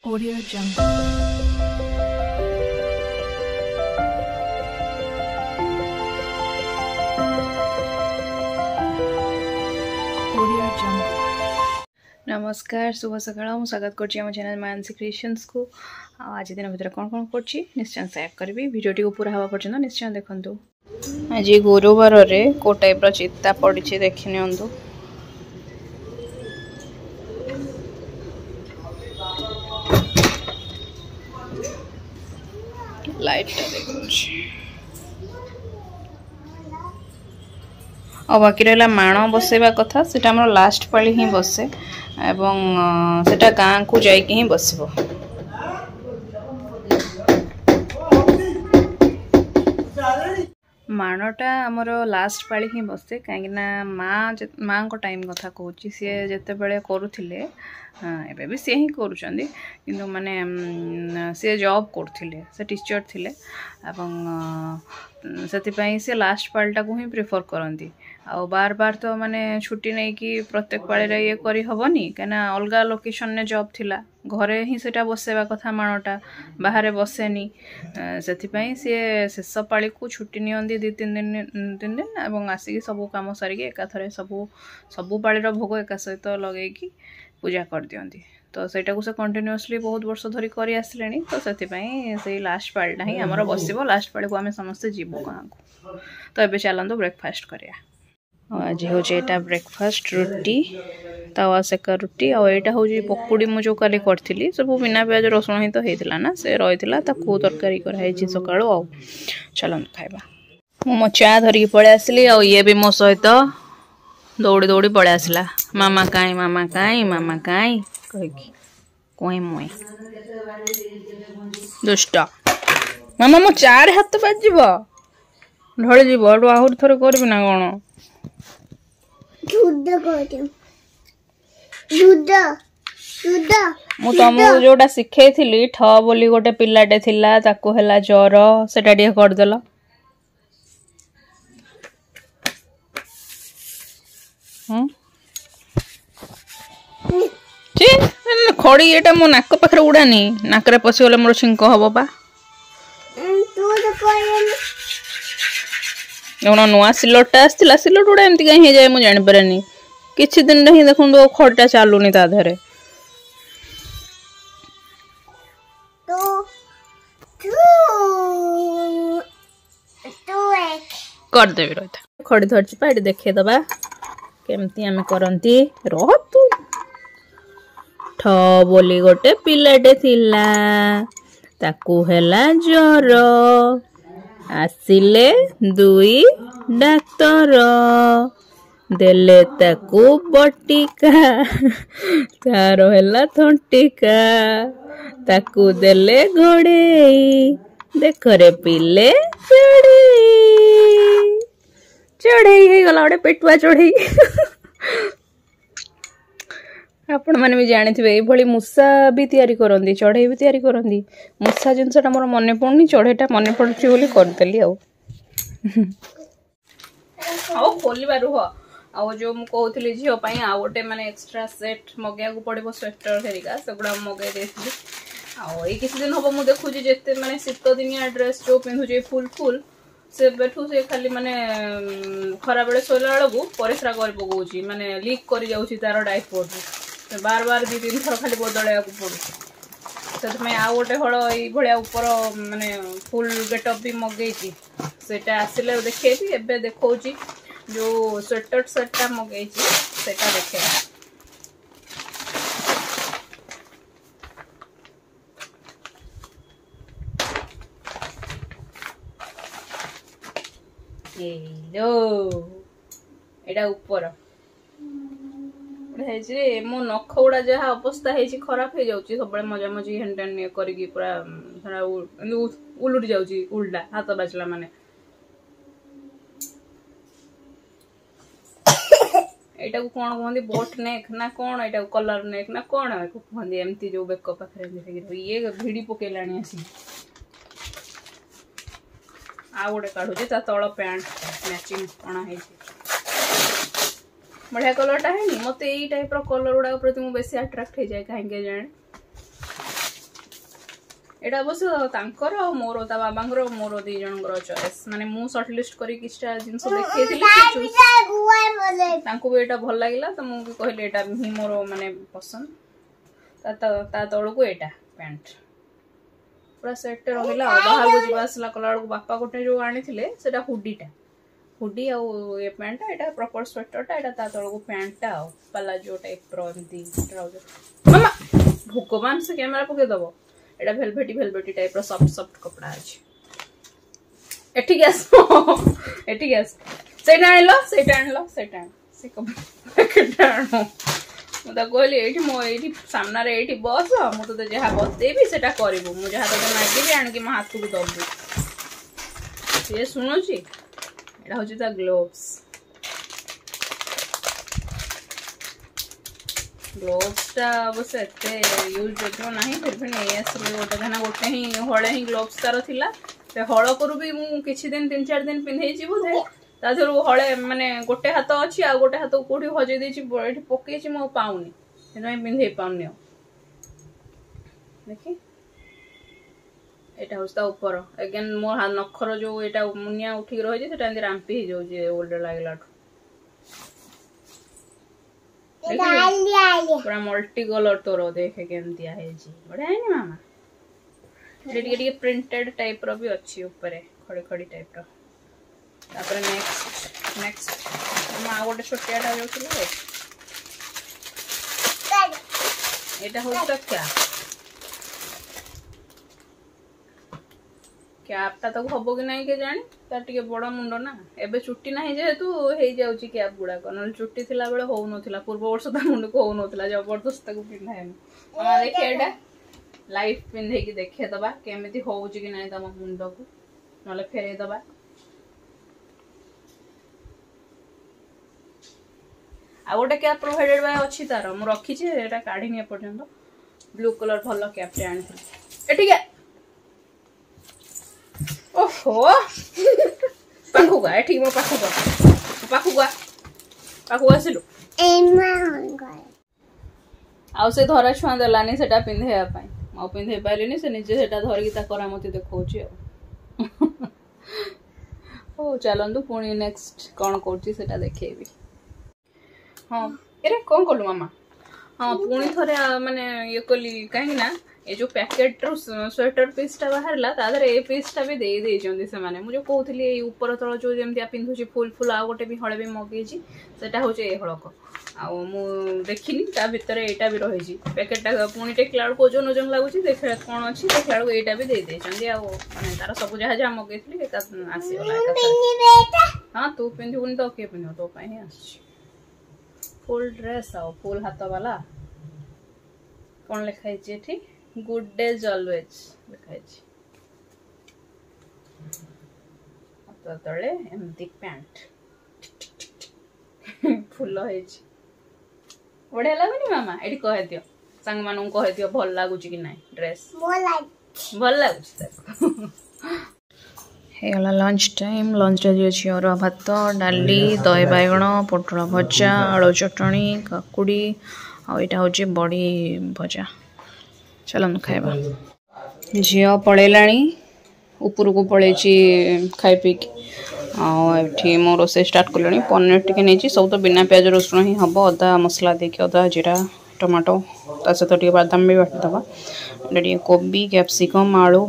Audio Jungle. Audio Jungle. नमस्कार शुभ सकाळ मु स्वागत करछि हम चैनल मानसी क्रिएशंस को। आज दिन भीतर कौन कौन करछि निश्चय शेयर करबी। वीडियोटी को पूरा हवा पर्यंत निश्चय देखंतु। आज गुरुवार रे को टाइप रो चित्ता पड़िछि देखि नियंतु। लाइट देखुछि और बाकी रहा माण बसेबा कथा सेटा हमर लास्ट पाली ही बसे एवं सेटा गाँ को जाइके ही बसबो। माणटा हमर लास्ट पाली ही बसे कहीं माँ को टाइम कथा कहूँ सी जिते बड़े करुले एबे भी सी ही करुँच किंतु माने सी जॉब करथिले से टीचर थिले एवं से सी लास्ट पालटा को ही प्रिफर करती आ बार बार तो माने छुट्टी नहीं कि प्रत्येक पाली रे ये करी हबनी कना अलगा लोकेशन ने जॉब थिला घरे ही सेटा बसेबा कथा माणटा बाहर बसेनी से शेष पाली को छुट्टी नियंती 2-3 दिन एवं आसिक सबू काम सारिक एकाथरे सबू पालीर भोग एका सहित लगे पूजा कर दियंती तो सेटा को से कंटिन्यूअसली बहुत वर्ष धरी करी आसले तो से लास्ट पालीटा ही आमर बसब लास्ट पाली को आम समस्ते जीवु गाँ को। तो ये चलते ब्रेकफास्ट करिया। आज हूँ यहाँ ब्रेकफास्ट रुटी तवा सेका रुटी आईटा हूँ पकुड़ी मुझे काली करी सब बिना प्याज रसुण ही तो होता ना से रही तरकारी कराई सका चलते खाइबा। मो चा धरिकी पलि आसली ये भी मो सहित दौड़ी दौड़ी पलि आसला मामा काई कहीकि कोई मुई दुष्ट मामा मो चार हाथ बाजिब ढली जीव आहरी थोड़े करबी ना कौन मु तुमको जोटा शिखई ठ बोली गोटे पिलाटे थिला ताको हैला ज्वर सेटा टिके करदेल खड़ी एटा मो नाक पाखरे उड़ानी नाकरे पशिगले मोर छिंक हबो बा नुआ सिलटा आसला सिलट गुड़ा एमती कहीं जाए मुझे जानी किछि दिन ही देखो खड़टा चलुनी ता धरे करदेवी रही खड़ी धरची पा देखे दबा केमती आमे करंती रह तू ठ बोली गोटे पिलाटे थिला ताकू हैला ज्वर आसिले 2 डाक्तर देले ताकू बटिका तार हैला थंटिका ताकू देले घोड़ेई देखरे पिले चढ़ई गला गोटे पेटुआ चढ़ई आपण मैंने भी जानी थे ये मूसा भी तैयारी करती चढ़ई भी तैयारी करती मूसा जिनसा मोर मन पड़नी चढ़ईटा मन पड़ी बोली करदेली खोलवा रुह आ जो मुझे कहती झीपाई आउ गोटे माने एक्स्ट्रा सेट मगैया पड़ो स्वेटर हेरिका से गुड़ा मगै देती आई किसी दिन हम मुझे देखुची जिते माने शीत दिनिया ड्रेस जो पिंधुचे फुल फुल से बेठू से खाली माने खरा बेले शोला बेलू परिश्रा कर पकाउची माने लीक कर जाउची तार डाइपोर्ट बार बार 2-3 थर खाली बदलैया पड़ू से आउ गोटे हल ये ऊपर माने फुल गेटअप भी मगई सेटा आसिले देखी एबे देखौची जो स्वेटर सेटटा मगई सेटा देखे एटा ऊपर मो नख गुड़ा जहाँ अवस्था है खराब हो जाऊँगी सब मजा मजी हेन करके पूरा उलुटी जाऊँगी उल्टा हाथ बाजला माने एटा को कौन कहते बोट नेक ना कौन एटा कलर नेक ना कौन कहते एमती जो बेक पाखे ये भिड़ी पकेला आसी आ गोटे काढ़ुचे तल पैंट मैचिंग अणाई बढ़िया कलरटा है मत यही टाइप कलर गुड़ा प्रति मुझे बेसी अट्राक्ट हो जाए कहीं जाने एटा अवश्य तांकर और मोर ता बाबांकर मोर दी जनकर चॉइस माने मु शॉर्ट लिस्ट करी किछटा जिंस देखैथिली तांको भी एटा भल लागिला तो मु भी कहले एटा ही मोर माने पसंद ता तळको एटा पैंट पूरा सेट रहिला बाहर को जीवा असला कलर को बापा गोटे जो आनी थिले सेटा हुडी आ ये पैंट एटा प्रॉपर स्वेटरटा एटा ता तळको पैंटटा आ पलाजो टाइप रो एमती ट्राउजर मामा भगवान से कैमरा पके दबो एटा वेलवेटी टाइप रो सॉफ्ट कपड़ा अछि एठी गैस सेटा आनलो से कपड़ा आनो मुदा कहली एठी मो एठी सामना रे एठी बस मु तो जहा बतेबी सेटा करबो मु जहा तो मागिबी आनकी म हाथ को दबो ये सुनो छी एटा होची ता ग्लोव्स टा बस एते यूज जो नहीं फिर भी एस गोटे घना गोटे ही हळे ही ग्लोव्स तार थिला से हळ करू भी मु किछि दिन 3-4 दिन पिन्है छी बुझे ता धरु हळे माने गोटे हाथ अछि आ गोटे हाथ कोठी हजे दै छी एठी पकै छी मो पाउनी एनै पिन्है पाउनी देखि एटा होस्ता ऊपर अगेन मोर हाथ नखर जो एटा मुनिया उठी रहि जे सेटा राम्पी ही जाउ जे ओल्डर लागला पूरा मल्टी कलर तोर देखे केमतिया है जी बढ़िया है नि मामा टिके प्रिंटेड टाइप रो भी अच्छी ऊपर खड़ी खड़ी टाइप रो तापर नेक्स्ट मा गोटे छोटियाटा जो थिले एटा हो क्या कैपटा तो हबो कि नहीं के जानी तार टिके बड़ मुंड ना एबे चुट्टी नहीं जेहेतु हे जाउची कैप गुडा न चुट्टी थिला बेले हो नथिला पूर्व वर्ष ता मुंड को हो नथिला जबरदस्त को पिन्हा है मामा देखे एटा लाइफ पिन्हे की देखे दबा केमिति होउची कि नहीं तम मुंड को नले फेरे दबा आ गोटे कैप प्रोवाइडेड बाय अछि तार मु रखी छी एटा काढी नि पर्यंत ब्लू कलर भलो कैप टे आनी एठी के ओहो पाखुगा एठी मो पाखुगा सिलु आउ से धरा छुआ देलानी सेटा पिन्धेया पाई मो पिन्धे पाइलिनी से निजे सेटा धरकी ता करामती देखौची ओ चलंदु पुणी नेक्स्ट कोन करची सेटा देखेबी हां एरे कोन कोलु मामा हां पुणी थरे माने ये कोली काहे ना ये जो पैकेट रो स्वेटर पीसटा बाहरला तादर ए पीसटा भी दे दे जंदी से माने मु जो कहउथली ए ऊपर तळ जो जेमति आ पिंधुची फुल आ गोटे भी हळे भी मगेची सेटा होचे ए हळक आ मु देखिनी ता भीतर एटा भी रही छी पैकेटटा पुणी टेकला को जो नजंग लागुची देखा कोन अछि देखला को एटा भी दे दे जंदी आ माने तार सब जहा जहा मगेथली एका आसी वाला हां तू पिंधुनी तो के पिन्हो तो पई आछि फुल ड्रेस आ फुल हाथ वाला कोन लिखाई छी ठीक गुड डेज ऑलवेज लिखाई छी तो तळे एमती पैंट फुल है छी बढ़िया लागुनी मामा एठी कह दियो संग मानु कह दियो भल लागुची कि नाही ड्रेस भल लागुची हेला लंच टाइम लंच रे अछि और भात डाली दही बैगण पोटल भजा आलू चटणी काकुड़ी आ एटा होची बड़ी भजा चलन खाइबा झियो पळेलाणी ऊपर को पळेची खाइ पी आठी मो रोसे स्टार्ट कलणी पनीर टिके नेची सब तो बिना प्याज रसुण ही हबो अदा मसला देके अदा जीरा टमाटो ता से तो टिके बादाम भी बाटी दबा टिके कोबी कैप्सिकम आलू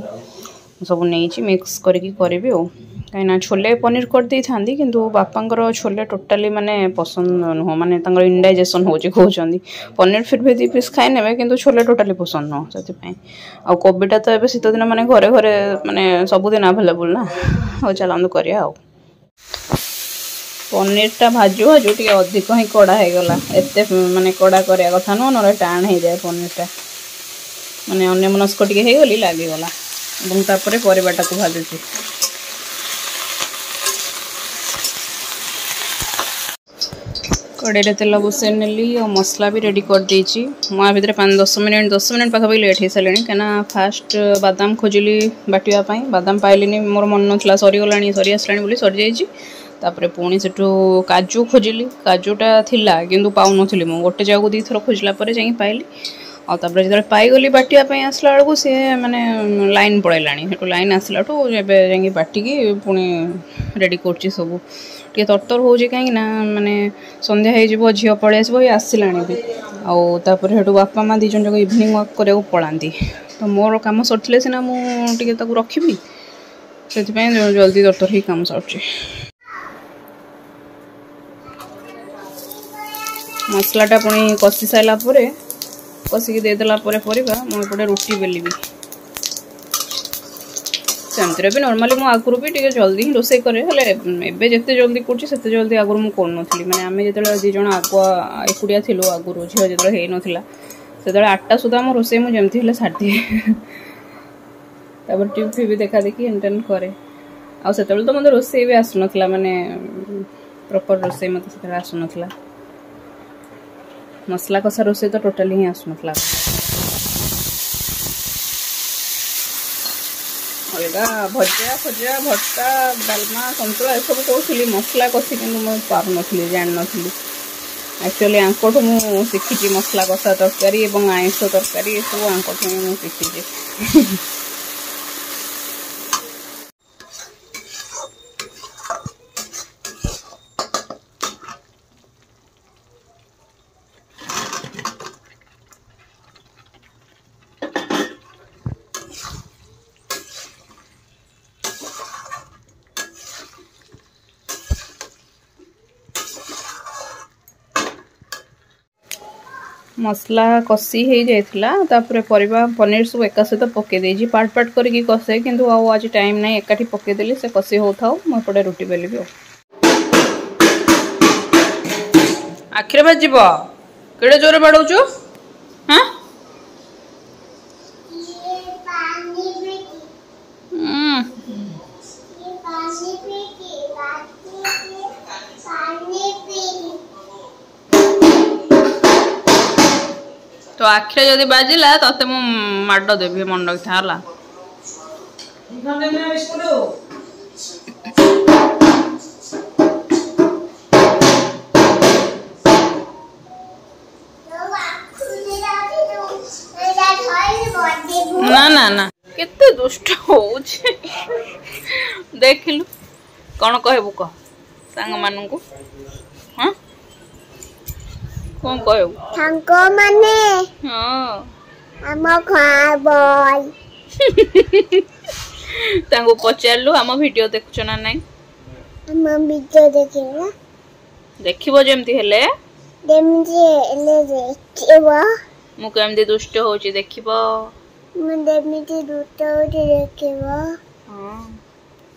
सब नहीं मिक्स करके करी ओ कहीं छोले पनीर कर दे था किंतु बापांकर छोले टोटाली माने पसंद नुह माने इंडाइजेशन हो कहते पनीर फिर भी 2 पीस खाई ने कि छोले टोटाली पसंद नुह से आ कोबीटा तो ये शीत दिन माने घरे घरे माने सबुदिन आवेलेबल ना हो चलू करिया पनीरटा भाजु भाजु टे अधिक ही कड़ा हो गला एत माने कड़ा करिया कथा नुह ना टाण हो जाए पनीरटा माने अन्य मनस्क टे गली लगिगला परिवाटा को भाजुची कड़े तेल बसई नेली और मसला भी रेडी कर देची मुआ भितर 5-10 मिनट पाखापाखि लेट हो सारे कहीं फास्ट बादाम खोजिली बाटिया बादाम पाइलिनी मोर मन ना सरीगला सरी आसला बोली सरी जापर पुणी से काजू खोजिली काजूटा थिला किंतु पाऊन गोटे जगह 2 थर खोजला पाइली आउे जो पाईगली बाटियापी आसला बेलू सी मैंने लाइन पड़ेलानी से लाइन आसला जा बाटिकी पुणी रेडी कर सब टे तरतर हो कहीं माने संध्या हो झील पलि आसो ये आसला भी आउे बापा माँ दीजन जाक इवनिंग वॉक करने पलांती तो मोर कम सर सीना मुझे रखी से जल्दी तरतर ही कम सर मसलाटा पुणी कषि सारा कषिकी देदेला परिवा मुझे रुटी बेलि सेमती भी नॉर्मली मु आगुरी भी टे जल्दी ही रोसे करे एबे जिते जल्दी करते जल्दी आगुरी मुझे करूनी मैंने आम जो दीज आगुआ एकुटिया थी आगुरी झील जो होना से 8टा सुधा मो रोसे मुझे छाड़ी टीवी भी देखा देखी एंटेन करे आसे तो मतलब रोसे भी आसुना माने प्रॉपर रोसे मत आसुना मसला कषा रोसे तो टोटाली ही आसुना अलग भजा फजा भट्टा डालमा सन्तुला ये सब कहूँ मसला कषि कि मुझे पार नी जान नी एक्चुअली आंकठू मु शिखी मसला कषा तरकारी और आइंष तरकारी सब आंकठू मुझे शिखी मसला कषि हो जाता परिवा पनीर सब एका सहित पकई पार्ट पार्ट करके कषे किंतु आज टाइम ना एकाठी पकईदेली से कषि हो था मुझे रुटी बेली आखिरे बाजी केड़े जोरे बाड़ौचु हाँ तो आखिरे जदि बाजिला तो मु माड देवी मन रखा है ना ना ना केते दुष्ट हो देखिलु कौन कहबू कह सांग मान को हाँ कौन कहबू सांग माने हां हम खाबल तांगो पचारलु हम वीडियो देखछ ना नहीं हम वीडियो देखिबो देखिबो जेमती हेले देखिबो मु केमदी दुष्ट होची देखिबो मु देमिति दुष्ट होची देखिबो हां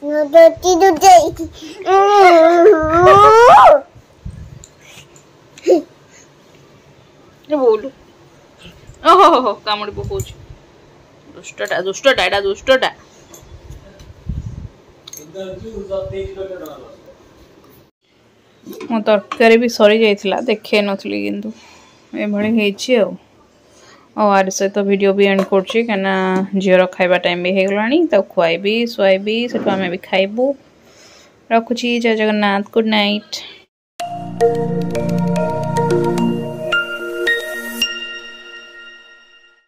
नो दोती दुटे रे बोलू ओहो कामड़ी पकोच दुष्टटा एटा दुष्टटा मो तरकारी भी सरी जाइथिला देखे नथली किंतु ए भणी हेछि आर सहित वीडियो भी एंड करछि कना झीर खाइबा टाइम भी हेगलानी त खुआइबी सुआइबी सेटु आमे भी खाइबू रखुछि जय जगन्नाथ गुड नाइट।